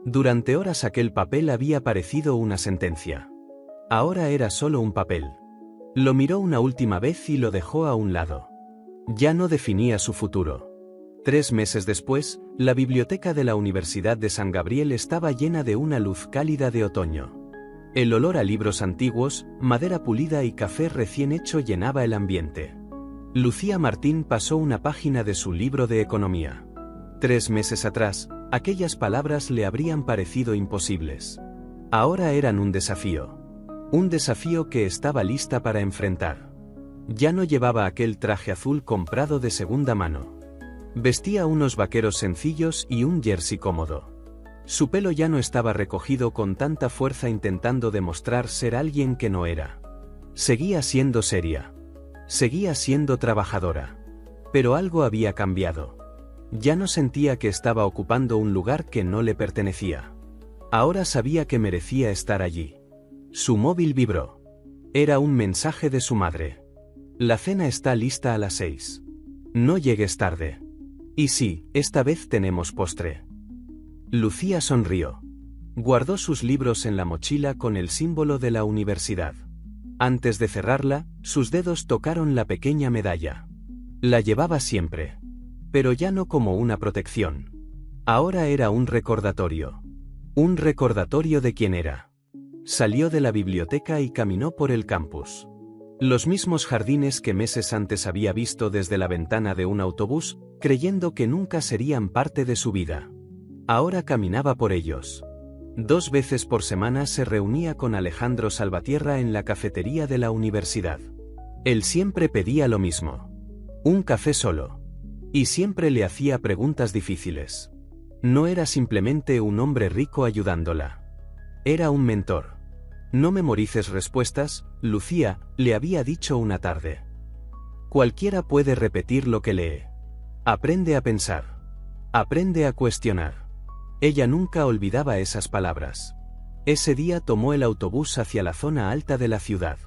Durante horas aquel papel había parecido una sentencia. Ahora era solo un papel. Lo miró una última vez y lo dejó a un lado. Ya no definía su futuro. 3 meses después, la biblioteca de la Universidad de San Gabriel estaba llena de una luz cálida de otoño. El olor a libros antiguos, madera pulida y café recién hecho llenaba el ambiente. Lucía Martín pasó una página de su libro de economía. 3 meses atrás, aquellas palabras le habrían parecido imposibles. Ahora eran un desafío. Un desafío que estaba lista para enfrentar. Ya no llevaba aquel traje azul comprado de segunda mano. Vestía unos vaqueros sencillos y un jersey cómodo. Su pelo ya no estaba recogido con tanta fuerza intentando demostrar ser alguien que no era. Seguía siendo seria. Seguía siendo trabajadora. Pero algo había cambiado. Ya no sentía que estaba ocupando un lugar que no le pertenecía. Ahora sabía que merecía estar allí. Su móvil vibró. Era un mensaje de su madre. La cena está lista a las 6. No llegues tarde. Y sí, esta vez tenemos postre. Lucía sonrió. Guardó sus libros en la mochila con el símbolo de la universidad. Antes de cerrarla, sus dedos tocaron la pequeña medalla. La llevaba siempre. Pero ya no como una protección. Ahora era un recordatorio. Un recordatorio de quién era. Salió de la biblioteca y caminó por el campus. Los mismos jardines que meses antes había visto desde la ventana de un autobús, creyendo que nunca serían parte de su vida. Ahora caminaba por ellos. 2 veces por semana se reunía con Alejandro Salvatierra en la cafetería de la universidad. Él siempre pedía lo mismo. Un café solo. Y siempre le hacía preguntas difíciles. No era simplemente un hombre rico ayudándola. Era un mentor. No memorices respuestas, Lucía, le había dicho una tarde. Cualquiera puede repetir lo que lee. Aprende a pensar. Aprende a cuestionar. Ella nunca olvidaba esas palabras. Ese día tomó el autobús hacia la zona alta de la ciudad.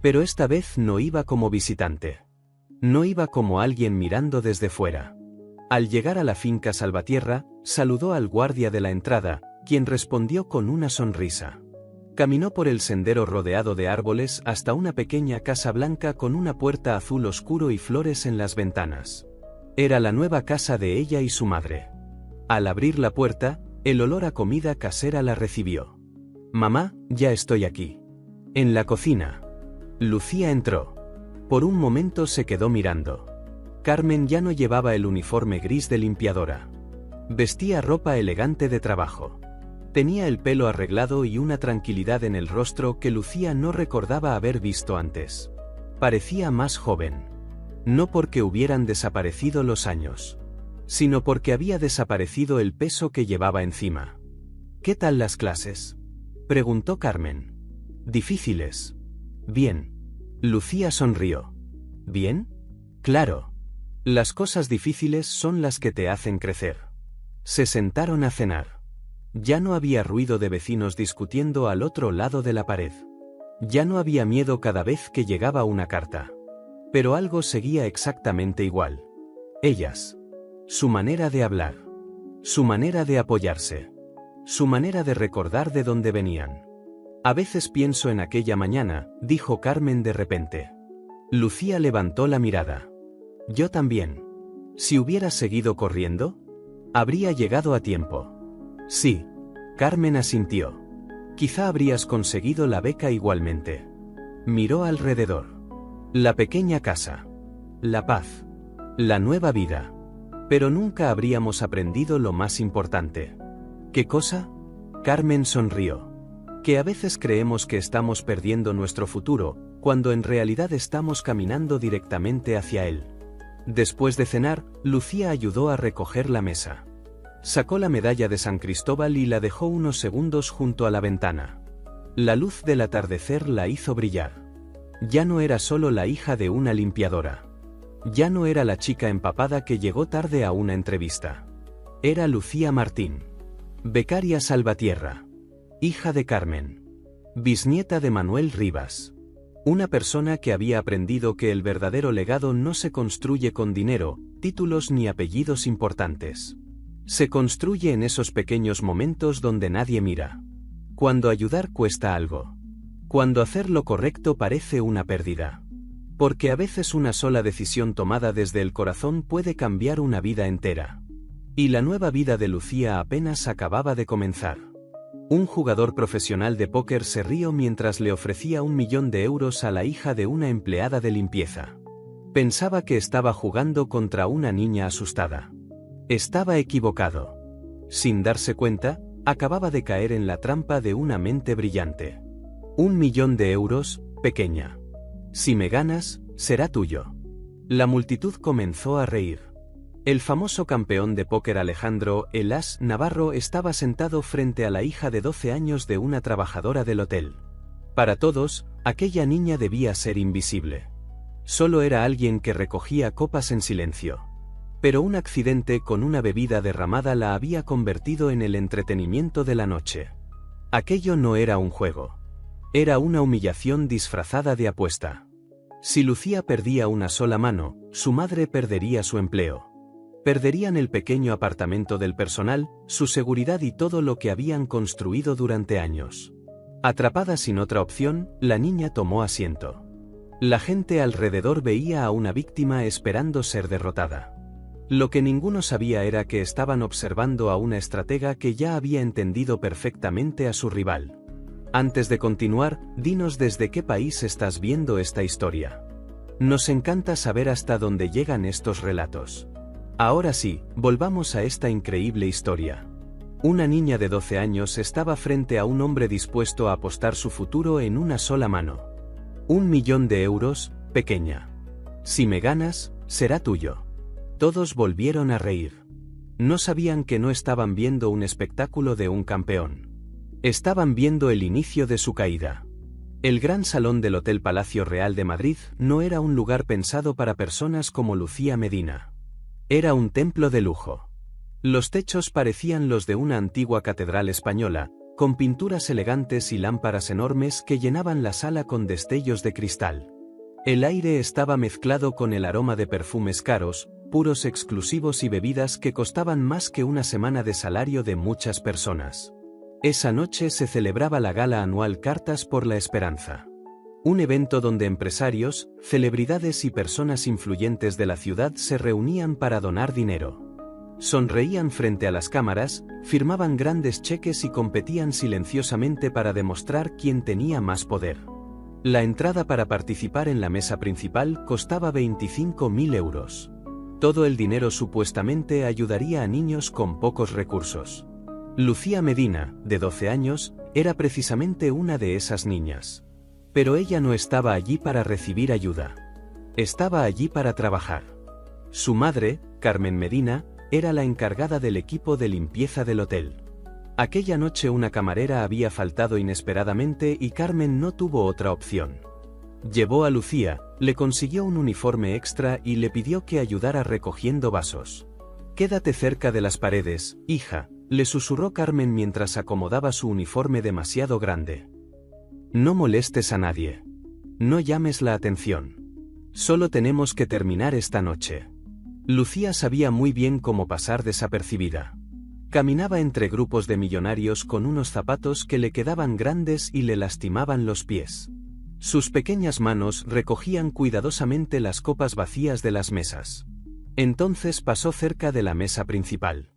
Pero esta vez no iba como visitante. No iba como alguien mirando desde fuera. Al llegar a la finca Salvatierra, saludó al guardia de la entrada, quien respondió con una sonrisa. Caminó por el sendero rodeado de árboles hasta una pequeña casa blanca con una puerta azul oscuro y flores en las ventanas. Era la nueva casa de ella y su madre. Al abrir la puerta, el olor a comida casera la recibió. «Mamá, ya estoy aquí. En la cocina». Lucía entró. Por un momento se quedó mirando. Carmen ya no llevaba el uniforme gris de limpiadora. Vestía ropa elegante de trabajo. Tenía el pelo arreglado y una tranquilidad en el rostro que Lucía no recordaba haber visto antes. Parecía más joven. No porque hubieran desaparecido los años, sino porque había desaparecido el peso que llevaba encima. «¿Qué tal las clases?», preguntó Carmen. «Difíciles». «Bien». Lucía sonrió. «¿Bien?». «Claro. Las cosas difíciles son las que te hacen crecer». Se sentaron a cenar. Ya no había ruido de vecinos discutiendo al otro lado de la pared. Ya no había miedo cada vez que llegaba una carta. Pero algo seguía exactamente igual. Ellas. Su manera de hablar. Su manera de apoyarse. Su manera de recordar de dónde venían. «A veces pienso en aquella mañana», dijo Carmen de repente. Lucía levantó la mirada. «Yo también. Si hubiera seguido corriendo, habría llegado a tiempo». «Sí», Carmen asintió. «Quizá habrías conseguido la beca igualmente». Miró alrededor. La pequeña casa. La paz. La nueva vida. Pero nunca habríamos aprendido lo más importante. ¿Qué cosa?». Carmen sonrió. «Que a veces creemos que estamos perdiendo nuestro futuro, cuando en realidad estamos caminando directamente hacia él». Después de cenar, Lucía ayudó a recoger la mesa. Sacó la medalla de San Cristóbal y la dejó unos segundos junto a la ventana. La luz del atardecer la hizo brillar. Ya no era solo la hija de una limpiadora. Ya no era la chica empapada que llegó tarde a una entrevista. Era Lucía Martín. Becaria Salvatierra. Hija de Carmen. bisnieta de Manuel Rivas. Una persona que había aprendido que el verdadero legado no se construye con dinero, títulos ni apellidos importantes. Se construye en esos pequeños momentos donde nadie mira. Cuando ayudar cuesta algo. Cuando hacer lo correcto parece una pérdida. Porque a veces una sola decisión tomada desde el corazón puede cambiar una vida entera. Y la nueva vida de Lucía apenas acababa de comenzar. Un jugador profesional de póker se rió mientras le ofrecía 1 millón de euros a la hija de una empleada de limpieza. Pensaba que estaba jugando contra una niña asustada. Estaba equivocado. Sin darse cuenta, acababa de caer en la trampa de una mente brillante. 1 millón de euros, pequeña. Si me ganas, será tuyo. La multitud comenzó a reír. El famoso campeón de póker Alejandro "El As" Navarro estaba sentado frente a la hija de 12 años de una trabajadora del hotel. Para todos, aquella niña debía ser invisible. Solo era alguien que recogía copas en silencio. Pero un accidente con una bebida derramada la había convertido en el entretenimiento de la noche. Aquello no era un juego. Era una humillación disfrazada de apuesta. Si Lucía perdía una sola mano, su madre perdería su empleo. Perderían el pequeño apartamento del personal, su seguridad y todo lo que habían construido durante años. Atrapada sin otra opción, la niña tomó asiento. La gente alrededor veía a una víctima esperando ser derrotada. Lo que ninguno sabía era que estaban observando a una estratega que ya había entendido perfectamente a su rival. Antes de continuar, dinos desde qué país estás viendo esta historia. Nos encanta saber hasta dónde llegan estos relatos. Ahora sí, volvamos a esta increíble historia. Una niña de 12 años estaba frente a un hombre dispuesto a apostar su futuro en una sola mano. 1 millón de euros, pequeña. Si me ganas, será tuyo. Todos volvieron a reír. No sabían que no estaban viendo un espectáculo de un campeón. Estaban viendo el inicio de su caída. El gran salón del Hotel Palacio Real de Madrid no era un lugar pensado para personas como Lucía Medina. Era un templo de lujo. Los techos parecían los de una antigua catedral española, con pinturas elegantes y lámparas enormes que llenaban la sala con destellos de cristal. El aire estaba mezclado con el aroma de perfumes caros, puros exclusivos y bebidas que costaban más que una semana de salario de muchas personas. Esa noche se celebraba la gala anual Cartas por la Esperanza. Un evento donde empresarios, celebridades y personas influyentes de la ciudad se reunían para donar dinero. Sonreían frente a las cámaras, firmaban grandes cheques y competían silenciosamente para demostrar quién tenía más poder. La entrada para participar en la mesa principal costaba 25.000 euros. Todo el dinero supuestamente ayudaría a niños con pocos recursos. Lucía Medina, de 12 años, era precisamente una de esas niñas. Pero ella no estaba allí para recibir ayuda. Estaba allí para trabajar. Su madre, Carmen Medina, era la encargada del equipo de limpieza del hotel. Aquella noche una camarera había faltado inesperadamente y Carmen no tuvo otra opción. Llevó a Lucía, le consiguió un uniforme extra y le pidió que ayudara recogiendo vasos. «Quédate cerca de las paredes, hija», le susurró Carmen mientras acomodaba su uniforme demasiado grande. «No molestes a nadie. No llames la atención. Solo tenemos que terminar esta noche». Lucía sabía muy bien cómo pasar desapercibida. Caminaba entre grupos de millonarios con unos zapatos que le quedaban grandes y le lastimaban los pies. Sus pequeñas manos recogían cuidadosamente las copas vacías de las mesas. Entonces pasó cerca de la mesa principal.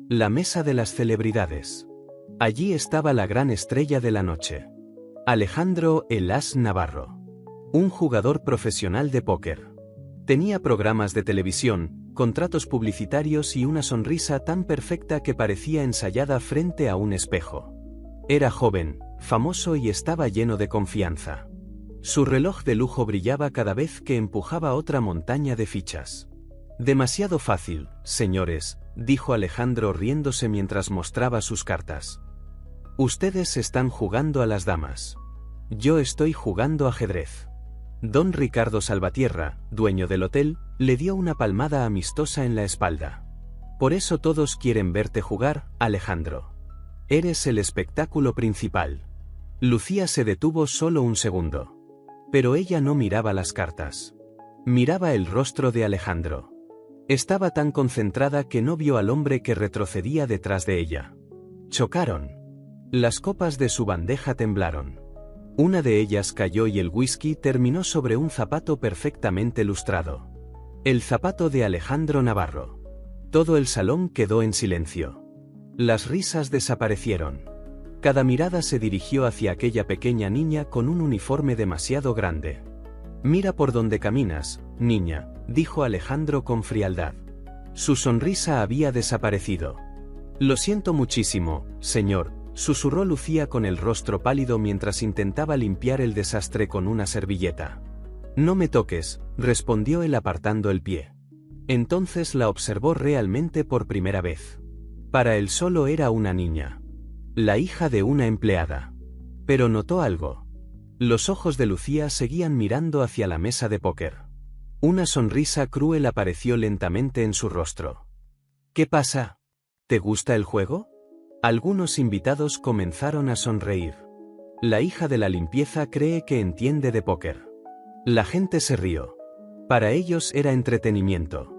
La mesa de las celebridades. Allí estaba la gran estrella de la noche. Alejandro "El As" Navarro. Un jugador profesional de póker. Tenía programas de televisión, contratos publicitarios y una sonrisa tan perfecta que parecía ensayada frente a un espejo. Era joven, famoso y estaba lleno de confianza. Su reloj de lujo brillaba cada vez que empujaba otra montaña de fichas. «Demasiado fácil, señores», dijo Alejandro riéndose mientras mostraba sus cartas. «Ustedes están jugando a las damas. Yo estoy jugando ajedrez». Don Ricardo Salvatierra, dueño del hotel, le dio una palmada amistosa en la espalda. «Por eso todos quieren verte jugar, Alejandro. Eres el espectáculo principal». Lucía se detuvo solo un segundo. Pero ella no miraba las cartas. Miraba el rostro de Alejandro. Estaba tan concentrada que no vio al hombre que retrocedía detrás de ella. Chocaron. Las copas de su bandeja temblaron. Una de ellas cayó y el whisky terminó sobre un zapato perfectamente lustrado. El zapato de Alejandro Navarro. Todo el salón quedó en silencio. Las risas desaparecieron. Cada mirada se dirigió hacia aquella pequeña niña con un uniforme demasiado grande. «Mira por dónde caminas, niña», dijo Alejandro con frialdad. Su sonrisa había desaparecido. «Lo siento muchísimo, señor», susurró Lucía con el rostro pálido mientras intentaba limpiar el desastre con una servilleta. «No me toques», respondió él apartando el pie. Entonces la observó realmente por primera vez. Para él solo era una niña. La hija de una empleada. Pero notó algo. Los ojos de Lucía seguían mirando hacia la mesa de póker. Una sonrisa cruel apareció lentamente en su rostro. «¿Qué pasa? ¿Te gusta el juego?». Algunos invitados comenzaron a sonreír. La hija de la limpieza cree que entiende de póker. La gente se rió. Para ellos era entretenimiento.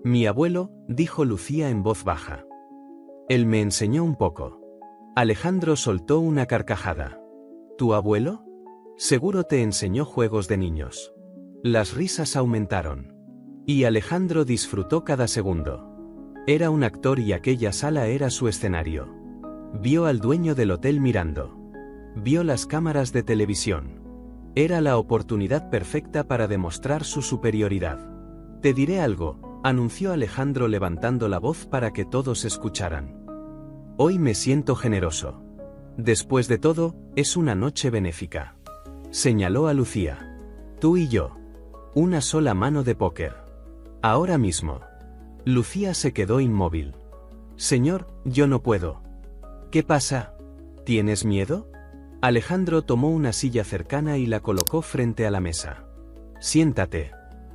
«Mi abuelo», dijo Lucía en voz baja. «Él me enseñó un poco». Alejandro soltó una carcajada. «¿Tu abuelo? Seguro te enseñó juegos de niños». Las risas aumentaron. Y Alejandro disfrutó cada segundo. Era un actor y aquella sala era su escenario. Vio al dueño del hotel mirando. Vio las cámaras de televisión. Era la oportunidad perfecta para demostrar su superioridad. «Te diré algo», anunció Alejandro levantando la voz para que todos escucharan. «Hoy me siento generoso. Después de todo, es una noche benéfica». Señaló a Lucía. «Tú y yo. Una sola mano de póker. Ahora mismo». Lucía se quedó inmóvil. «Señor, yo no puedo». «¿Qué pasa? ¿Tienes miedo?». Alejandro tomó una silla cercana y la colocó frente a la mesa. «Siéntate».